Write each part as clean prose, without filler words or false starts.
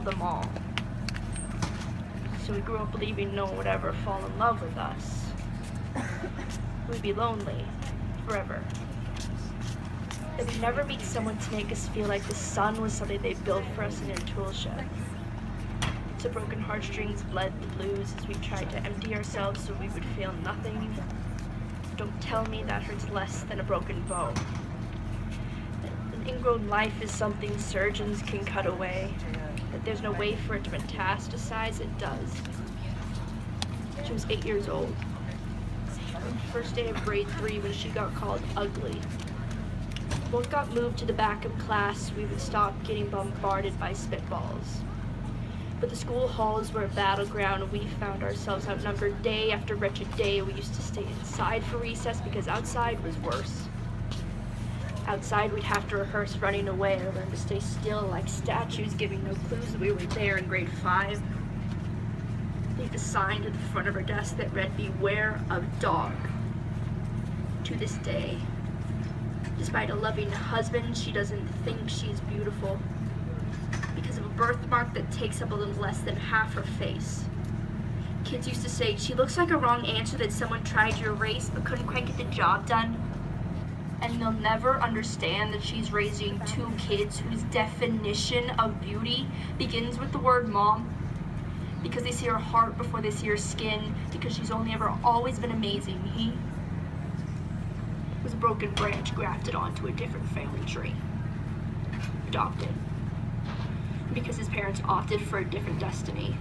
them all. So we grew up believing no one would ever fall in love with us. We'd be lonely forever. That we'd never meet someone to make us feel like the sun was something they built for us in their tool shed. To broken heartstrings bled the blues as we tried to empty ourselves so we would feel nothing. Don't tell me that hurts less than a broken bow. An ingrown life is something surgeons can cut away. That there's no way for it to metastasize, it does. She was 8 years old. First day of grade 3 when she got called ugly. Both got moved to the back of class, we would stop getting bombarded by spitballs. But the school halls were a battleground and we found ourselves outnumbered day after wretched day. We used to stay inside for recess because outside was worse. Outside we'd have to rehearse running away or learn to stay still like statues, giving no clues that we were there in grade 5. Leave a sign to the front of her desk that read, "Beware of dog." To this day, despite a loving husband, she doesn't think she's beautiful because of a birthmark that takes up a little less than half her face. Kids used to say, "She looks like a wrong answer that someone tried to erase but couldn't quite get the job done." And they'll never understand that she's raising 2 kids whose definition of beauty begins with the word mom. Because they see her heart before they see her skin, because she's only ever always been amazing. He was a broken branch grafted onto a different family tree. Adopted. Because his parents opted for a different destiny.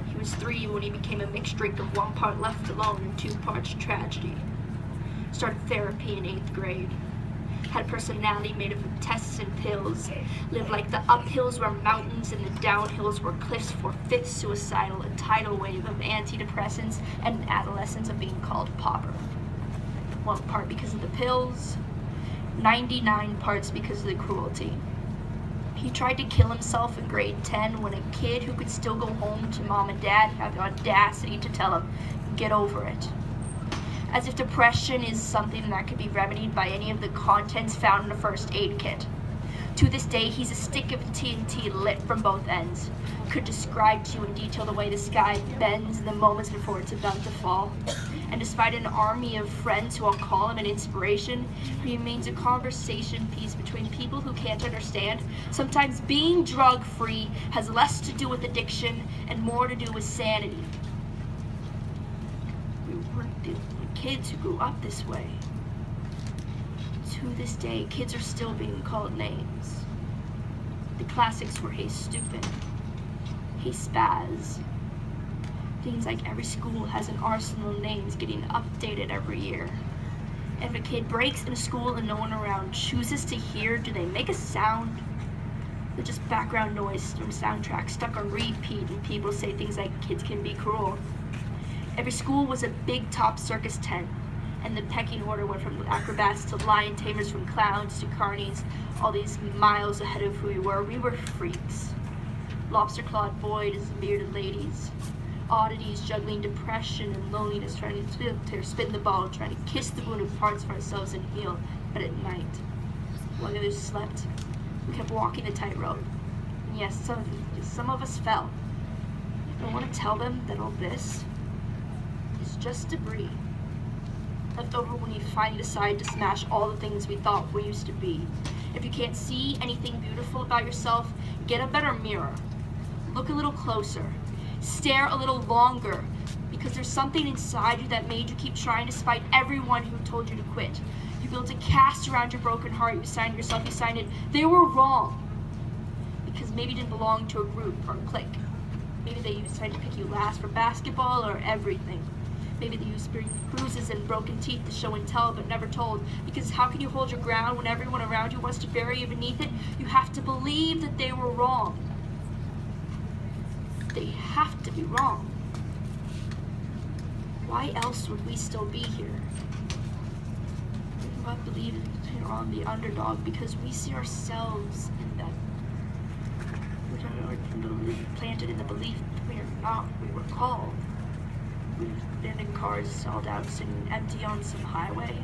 He was 3 when he became a mixed drink of 1 part left alone and 2 parts tragedy. Started therapy in 8th grade. Had a personality made of tests and pills. Lived like the uphills were mountains and the downhills were cliffs. For 5th suicidal, a tidal wave of antidepressants, and an adolescence of being called pauper. 1 part because of the pills, 99 parts because of the cruelty. He tried to kill himself in grade 10 when a kid who could still go home to mom and dad had the audacity to tell him, "Get over it." As if depression is something that could be remedied by any of the contents found in a first aid kit. To this day, he's a stick of TNT lit from both ends. Could describe to you in detail the way the sky bends in the moments before it's about to fall. And despite an army of friends who all call him an inspiration, he remains a conversation piece between people who can't understand. Sometimes being drug-free has less to do with addiction and more to do with sanity. We weren't the kids who grew up this way. To this day, kids are still being called names. The classics were "Hey Stupid," "Hey Spaz." Things like every school has an arsenal of names getting updated every year. If a kid breaks in a school and no one around chooses to hear, do they make a sound? They're just background noise from soundtracks stuck on repeat, and people say things like "kids can be cruel." Every school was a big top circus tent, and the pecking order went from acrobats to lion tamers, from clowns to carnies, all these miles ahead of who we were. We were freaks. Lobster-clawed boys and bearded ladies. Oddities juggling depression and loneliness, trying to spin the ball, trying to kiss the wounded parts of ourselves and heal. But at night, while the others slept, we kept walking the tightrope. And yes, some of us fell. I want to tell them that all this is just debris left over when you finally decide to smash all the things we thought we used to be. If you can't see anything beautiful about yourself, get a better mirror. Look a little closer. Stare a little longer, because there's something inside you that made you keep trying despite everyone who told you to quit. You built a cast around your broken heart. You signed yourself. You signed it. They were wrong, because maybe you didn't belong to a group or a clique. Maybe they decided to pick you last for basketball or everything. Maybe they used bruises and broken teeth to show and tell, but never told. Because how can you hold your ground when everyone around you wants to bury you beneath it? You have to believe that they were wrong. They have to be wrong. Why else would we still be here? We must believe we're on the underdog because we see ourselves in them. We're planted in the belief that we are not what we were called. We've been in cars stalled out, sitting empty on some highway.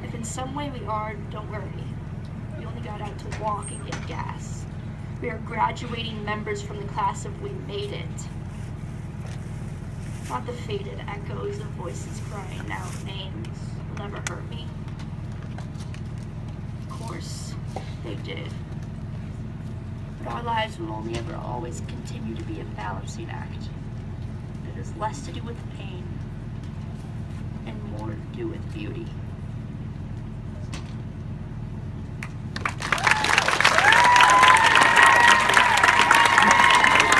If in some way we are, don't worry. We only got out to walk and get gas. We are graduating members from the class of We Made It. Not the faded echoes of voices crying out names will never hurt me. Of course, they did. But our lives will only ever always continue to be a balancing act. It has less to do with pain and more to do with beauty.